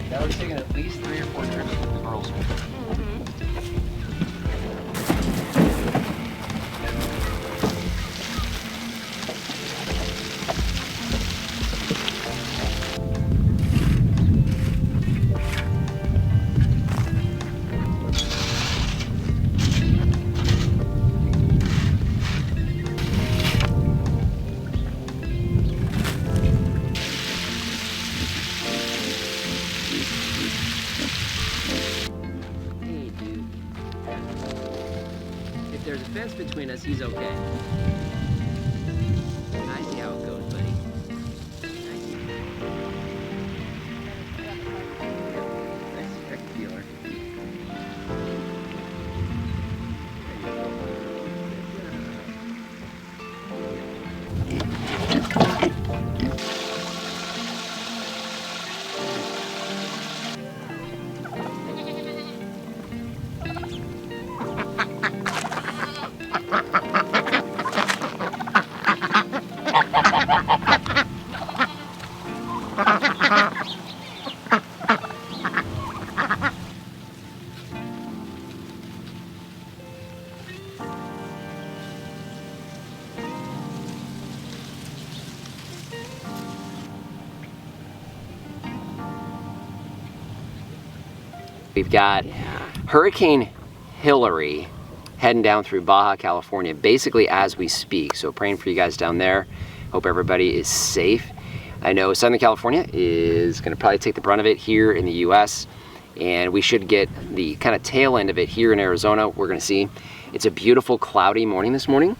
That was taking at least 3 or 4 trips with the girls. There's a fence between us, he's okay. I see how it goes, buddy. Nice trick feeler. We've got Hurricane Hilary heading down through Baja California basically as we speak. So praying for you guys down there. Hope everybody is safe. I know Southern California is going to probably take the brunt of it here in the US, and we should get the kind of tail end of it here in Arizona. We're going to see. It's a beautiful cloudy morning this morning.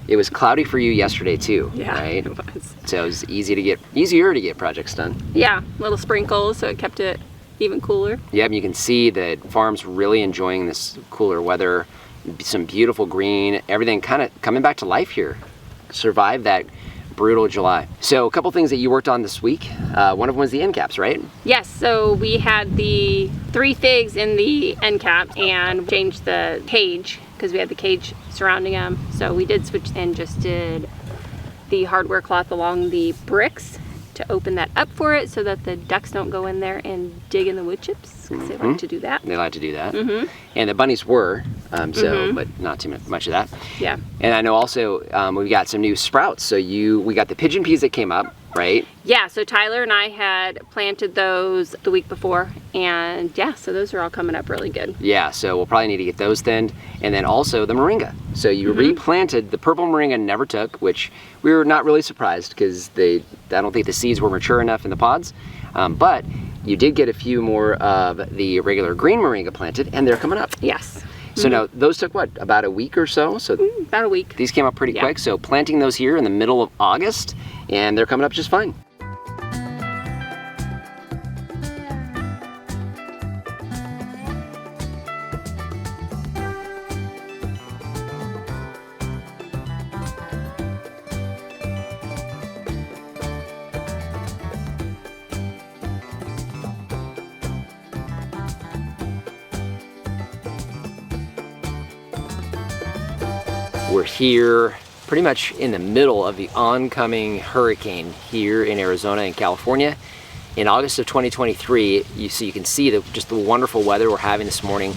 It was cloudy for you yesterday too, right? It was. So it was easier to get projects done. Yeah, little sprinkles, so it kept it even cooler. Yep, you can see that farm's really enjoying this cooler weather. Some beautiful green, everything kind of coming back to life here. Survived that brutal July. So a couple things that you worked on this week. One of them was the end caps, right? Yes, so we had the 3 figs in the end cap and changed the cage because we had the cage surrounding them. So we did switch and just did the hardware cloth along the bricks to open that up for it so that the ducks don't go in there and dig in the wood chips, because they like to do that. They like to do that. And the bunnies were, but not too much of that. Yeah. And I know also we got some new sprouts. So we got the pigeon peas that came up, right? Yeah, so Tyler and I had planted those the week before, and yeah, so those are all coming up really good. Yeah, so we'll probably need to get those thinned. And then also the moringa. So you replanted, the purple moringa never took, which we were not really surprised because I don't think the seeds were mature enough in the pods. But you did get a few more of the regular green moringa planted, and they're coming up. Yes. So now those took what, about a week or so? So about a week. These came up pretty quick. So planting those here in the middle of August, and they're coming up just fine. We're here pretty much in the middle of the oncoming hurricane here in Arizona and California. In August of 2023, you can see just the wonderful weather we're having this morning.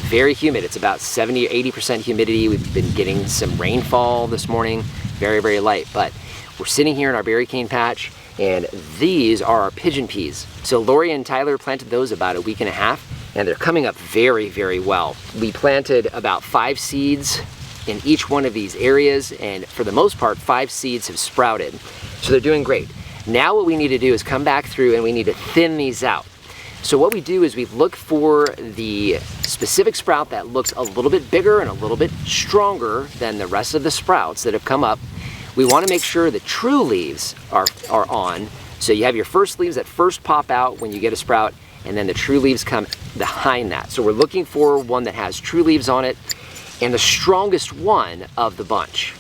Very humid. It's about 70 or 80% humidity. We've been getting some rainfall this morning, very, very light. But we're sitting here in our berry cane patch, and these are our pigeon peas. So Lori and Tyler planted those about a week and a half, and they're coming up very, very well. We planted about 5 seeds in each one of these areas, and for the most part, 5 seeds have sprouted. So they're doing great. Now what we need to do is come back through and we need to thin these out. So what we do is we look for the specific sprout that looks a little bit bigger and a little bit stronger than the rest of the sprouts that have come up. We want to make sure the true leaves are on. So you have your first leaves that first pop out when you get a sprout, and then the true leaves come behind that. So we're looking for one that has true leaves on it and the strongest one of the bunch.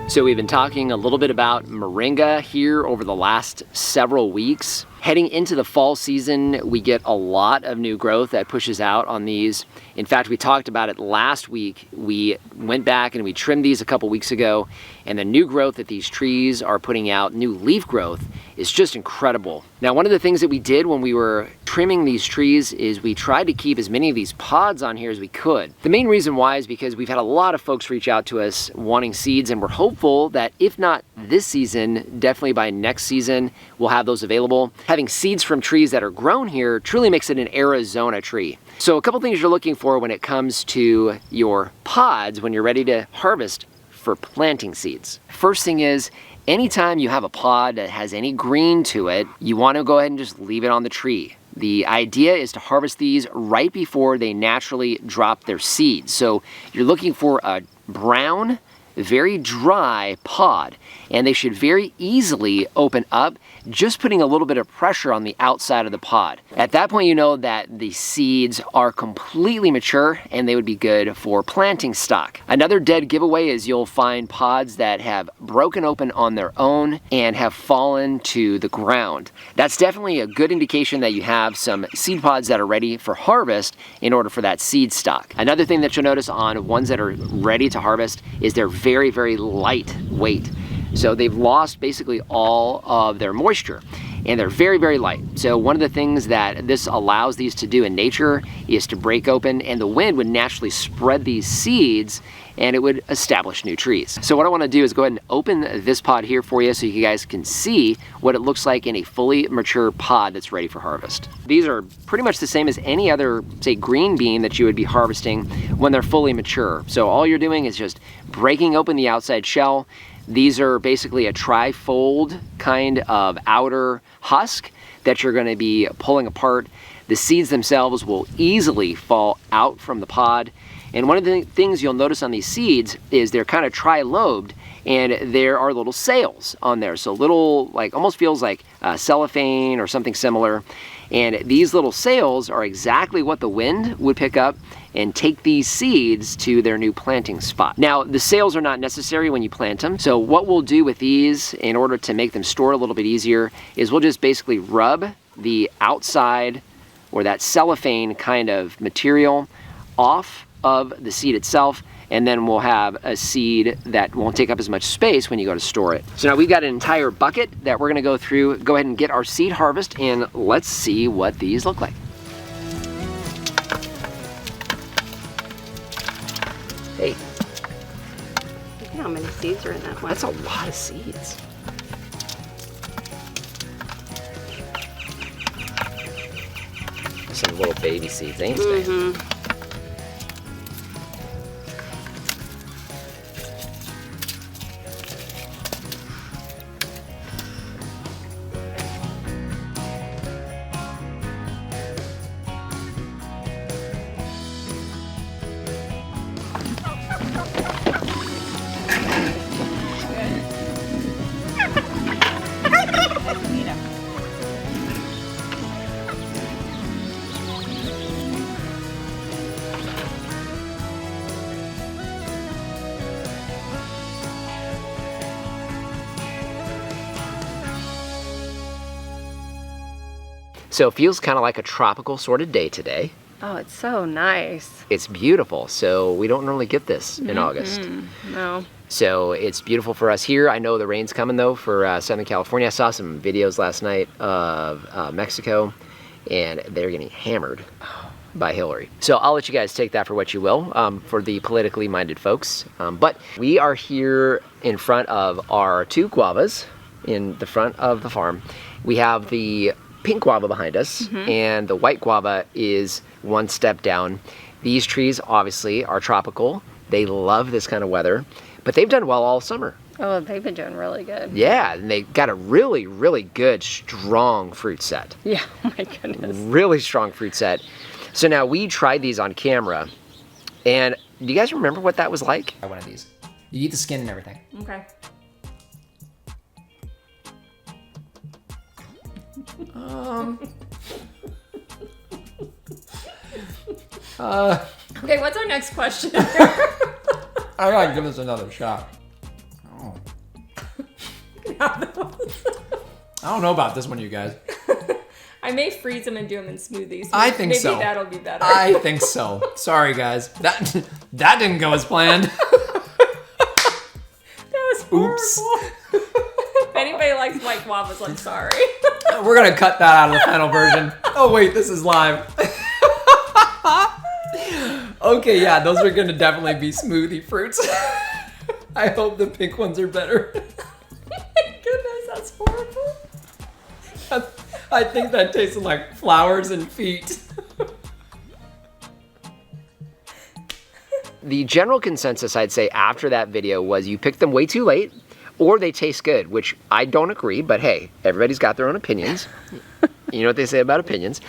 So we've been talking a little bit about Moringa here over the last several weeks. Heading into the fall season, we get a lot of new growth that pushes out on these. In fact, we talked about it last week. We went back and we trimmed these a couple weeks ago, and the new growth that these trees are putting out, new leaf growth, is just incredible. Now, one of the things that we did when we were trimming these trees is we tried to keep as many of these pods on here as we could. The main reason why is because we've had a lot of folks reach out to us wanting seeds, and we're hopeful that if not this season, definitely by next season, we'll have those available. Having seeds from trees that are grown here truly makes it an Arizona tree. So a couple things you're looking for when it comes to your pods when you're ready to harvest for planting seeds. First thing is, anytime you have a pod that has any green to it, you want to go ahead and just leave it on the tree. The idea is to harvest these right before they naturally drop their seeds. So you're looking for a brown, very dry pod, and they should very easily open up, just putting a little bit of pressure on the outside of the pod. At that point, you know that the seeds are completely mature and they would be good for planting stock. Another dead giveaway is you'll find pods that have broken open on their own and have fallen to the ground. That's definitely a good indication that you have some seed pods that are ready for harvest in order for that seed stock. Another thing that you'll notice on ones that are ready to harvest is they're very, very lightweight. So they've lost basically all of their moisture, and they're very, very light. So one of the things that this allows these to do in nature is to break open, and the wind would naturally spread these seeds and it would establish new trees. So what I want to do is go ahead and open this pod here for you so you guys can see what it looks like in a fully mature pod that's ready for harvest. These are pretty much the same as any other, say, green bean that you would be harvesting when they're fully mature. So all you're doing is just breaking open the outside shell. These are basically a tri-fold kind of outer husk that you're going to be pulling apart. The seeds themselves will easily fall out from the pod. And one of the things you'll notice on these seeds is they're kind of tri-lobed, and there are little sails on there. So little, like, almost feels like cellophane or something similar. And these little sails are exactly what the wind would pick up and take these seeds to their new planting spot. Now, the sails are not necessary when you plant them. So what we'll do with these in order to make them store a little bit easier is we'll just basically rub the outside or that cellophane kind of material off of the seed itself, and then we'll have a seed that won't take up as much space when you go to store it. So now we've got an entire bucket that we're gonna go through, go ahead and get our seed harvest, and let's see what these look like. Hey. many seeds are in that one. That's a lot of seeds. Some little baby seeds, ain't they? Mm-hmm. So it feels kind of like a tropical sort of day today. Oh, it's so nice. It's beautiful. So we don't normally get this in August. No. So it's beautiful for us here. I know the rain's coming though for Southern California. I saw some videos last night of Mexico, and they're getting hammered by Hilary. So I'll let you guys take that for what you will, for the politically minded folks. But we are here in front of our 2 guavas in the front of the farm. We have the pink guava behind us, and the white guava is one step down. These trees obviously are tropical. They love this kind of weather, but they've done well all summer. Oh, they've been doing really good. Yeah, and they got a really, really good, strong fruit set. Yeah, oh my goodness. Really strong fruit set. So now we tried these on camera, and do you guys remember what that was like? One of these. You eat the skin and everything. Okay. Okay, what's our next question? I gotta give this another shot. Oh. I don't know about this one, you guys. I may freeze them and do them in smoothies. I think maybe so. Maybe that'll be better. I think so. Sorry, guys. That didn't go as planned. That was horrible. Oops. If anybody likes white guavas, I'm sorry. We're gonna cut that out of the final version. Oh wait, this is live. Okay, yeah, those are gonna definitely be smoothie fruits. I hope the pink ones are better. Goodness, that's horrible. I think that tasted like flowers and feet. The general consensus, I'd say, after that video was you picked them way too late, or they taste good, which I don't agree, but hey, everybody's got their own opinions. You know what they say about opinions.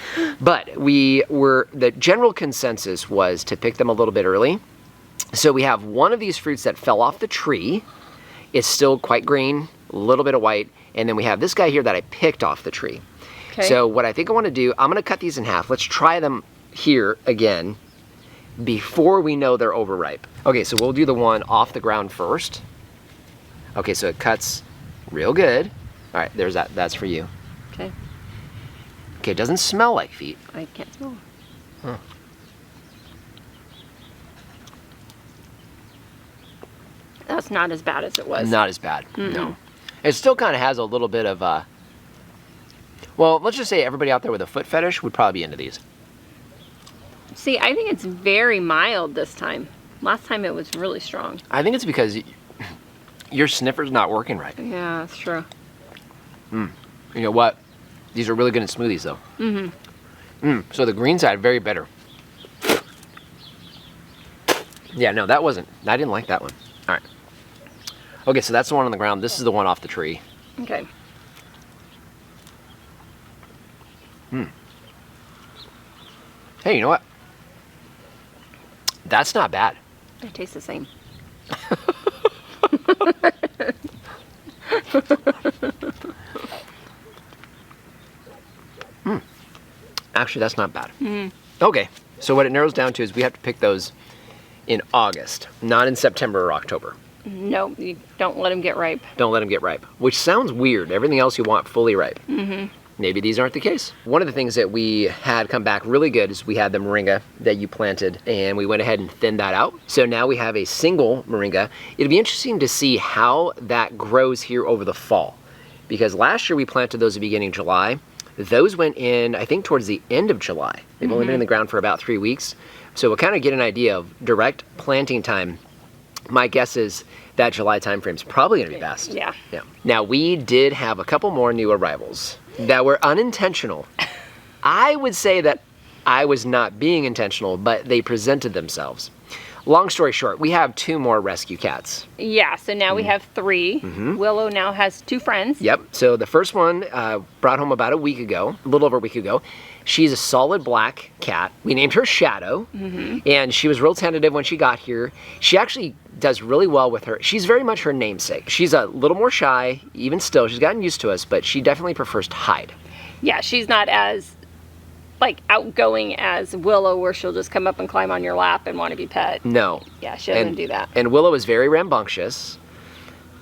But the general consensus was to pick them a little bit early. So we have one of these fruits that fell off the tree. It's still quite green, a little bit of white, and then we have this guy here that I picked off the tree. Okay. So what I think I want to do, I'm going to cut these in half. Let's try them here again before we know they're overripe. Okay, so we'll do the one off the ground first. Okay, so it cuts real good. All right, there's that. That's for you. Okay. Okay, it doesn't smell like feet. I can't smell. Huh. That's not as bad as it was. Not as bad, no. It still kind of has a little bit of, well, let's just say everybody out there with a foot fetish would probably be into these. See, I think it's very mild this time. Last time it was really strong. I think it's because your sniffer's not working right. Yeah, that's true. You know what? These are really good in smoothies, though. So the green side, very bitter. Yeah, no, that wasn't. I didn't like that one. All right. Okay, so that's the one on the ground. This is the one off the tree. Okay. Hey, you know what? That's not bad. They taste the same. Actually, that's not bad. Okay, so what it narrows down to is we have to pick those in August, not in September or October. No, you don't let them get ripe. Don't let them get ripe, which sounds weird. Everything else you want fully ripe. Maybe these aren't the case. One of the things that we had come back really good is we had the moringa that you planted, and we went ahead and thinned that out. So now we have a single moringa. It'll be interesting to see how that grows here over the fall, because last year we planted those at the beginning of July. Those went in, I think, towards the end of July. They've only been in the ground for about 3 weeks. So we'll kind of get an idea of direct planting time. My guess is that July timeframe is probably going to be best. Yeah. Yeah. Now, we did have a couple more new arrivals that were unintentional. I would say that I was not being intentional, but they presented themselves. Long story short, we have 2 more rescue cats. Yeah, so now we have 3. Willow now has 2 friends. Yep. So the first one brought home about a little over a week ago. She's a solid black cat. We named her Shadow, and she was real tentative when she got here. She actually does really well with her. She's very much her namesake. She's a little more shy, even still. She's gotten used to us, but she definitely prefers to hide. Yeah, she's not as like outgoing as Willow, where she'll just come up and climb on your lap and want to be pet. No. Yeah, she doesn't do that. And Willow is very rambunctious.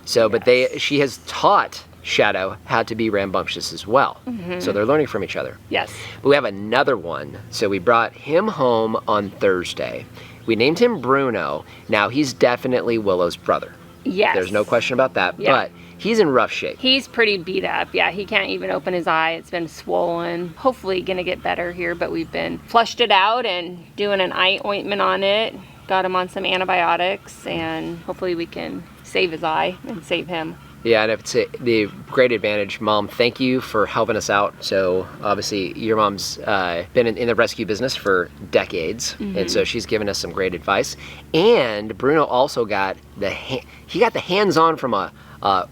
So, but she has taught Shadow how to be rambunctious as well. So they're learning from each other. Yes. But we have another one. So we brought him home on Thursday. We named him Bruno. Now he's definitely Willow's brother. Yes. There's no question about that. Yeah. But he's in rough shape. He's pretty beat up. Yeah, he can't even open his eye. It's been swollen. Hopefully gonna get better here, but we've been flushed it out and doing an eye ointment on it. Got him on some antibiotics, and hopefully we can save his eye and save him. Yeah, and it's the great advantage. Mom, thank you for helping us out. So obviously your mom's been in the rescue business for decades, and so she's given us some great advice. And Bruno also got the hands-on from a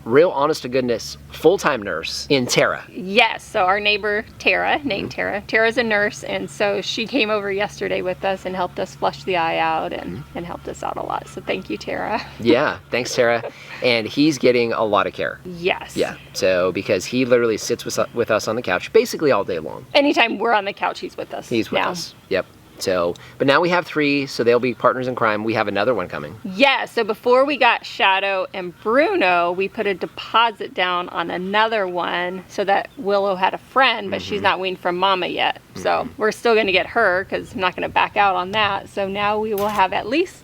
real honest-to-goodness full-time nurse in Tara. Yes, so our neighbor Tara, named Tara. Tara's a nurse, and so she came over yesterday with us and helped us flush the eye out and helped us out a lot. So thank you, Tara. Yeah, thanks, Tara. And he's getting a lot of care. Yes. Yeah, so because he literally sits with us on the couch basically all day long. Anytime we're on the couch, he's with us. He's with now. us. Yep. So, but now we have 3, so they'll be partners in crime. We have another one coming. Yeah, so before we got Shadow and Bruno, we put a deposit down on another one so that Willow had a friend, but she's not weaned from Mama yet. So we're still going to get her because I'm not going to back out on that. So now we will have at least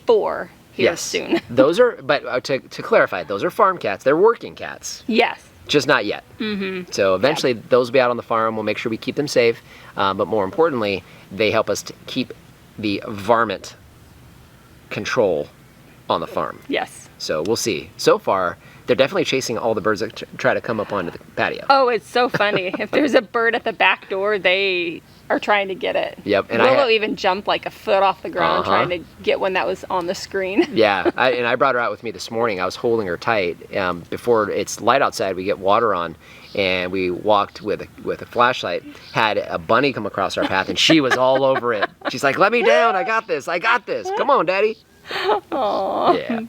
4 here soon. Those are, but to clarify, those are farm cats. They're working cats. Yes. Just not yet. So eventually those will be out on the farm. We'll make sure we keep them safe. But more importantly, they help us to keep the varmint control on the farm. Yes. So we'll see. So far, they're definitely chasing all the birds that try to come up onto the patio. Oh, it's so funny. If there's a bird at the back door, they are trying to get it. Yep. And Willow even jumped like a foot off the ground Uh-huh. trying to get one that was on the screen. Yeah, and I brought her out with me this morning. I was holding her tight. Before it's light outside, we get water on, and we walked with a flashlight. Had a bunny come across our path, and she was all over it. She's like, "Let me down! I got this! I got this! Come on, Daddy!" Aww. Yeah.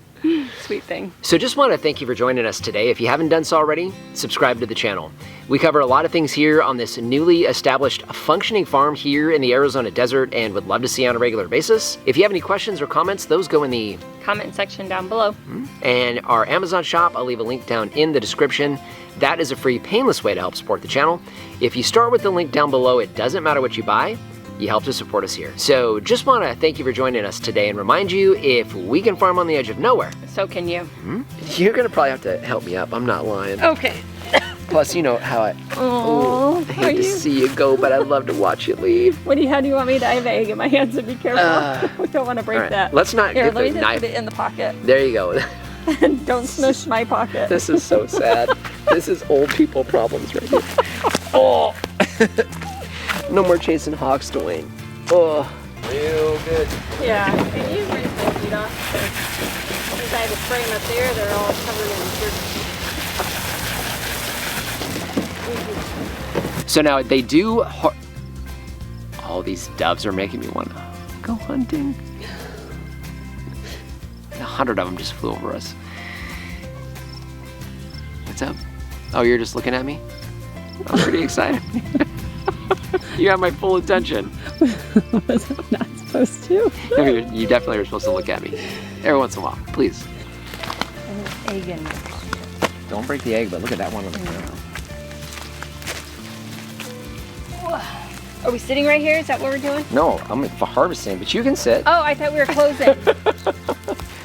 Sweet thing. So just want to thank you for joining us today. If you haven't done so already, subscribe to the channel. We cover a lot of things here on this newly established functioning farm here in the Arizona desert and would love to see you on a regular basis. If you have any questions or comments, those go in the Comment section down below. and our Amazon shop. I'll leave a link down in the description. That is a free, painless way to help support the channel. If you start with the link down below, it doesn't matter what you buy. You help to support us here. So just want to thank you for joining us today and remind you, if we can farm on the edge of nowhere, So can you. you're going to probably have to help me up. I'm not lying. Okay. Plus, you know how I Oh, I hate to see you go, but I'd love to watch you leave. How do you want me to? I have an egg in my hands, so be careful. We don't want to break All right, that. let's not Here, get let me the just knife. put it in the pocket. There you go. Don't smush my pocket. This is so sad. This is old people problems right here. Oh, no more chasing hawks, Dwayne. Oh, real good. Yeah, and you rinse my feet off. Since I have a spray 'em up there, they're all covered in dirt. So now they do. All these doves are making me want to go hunting. 100 of them just flew over us. What's up? Oh, you're just looking at me? I'm pretty excited. You have my full attention. Was I not supposed to? No, you definitely are supposed to look at me every once in a while, please. An egg in my pocket. Don't break the egg, but look at that one on the ground. Are we sitting right here? Is that what we're doing? No, I'm harvesting, but you can sit. Oh, I thought we were closing.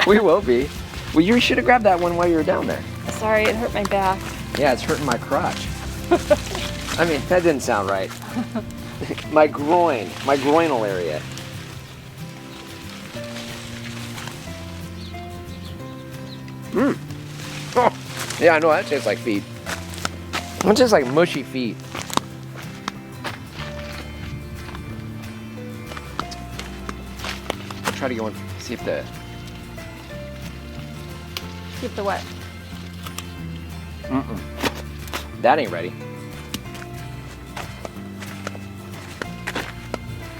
We will be. Well, you should have grabbed that one while you were down there. Sorry, it hurt my back. Yeah, it's hurting my crotch. I mean, that didn't sound right. My groinal area. Oh, yeah, I know that tastes like feet. It tastes like mushy feet. I'll try to go and see if the... Keep the what? That ain't ready.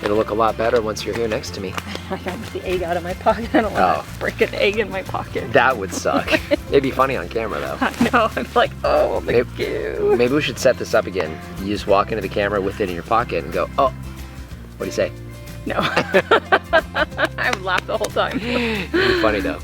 It'll look a lot better once you're here next to me. I gotta get the egg out of my pocket. I don't want to break an egg in my pocket. That would suck. It'd be funny on camera though. I know. I'm like, oh, thank you. Maybe we should set this up again. You just walk into the camera with it in your pocket and go, oh, what do you say? No. I would laugh the whole time. It'd be funny though.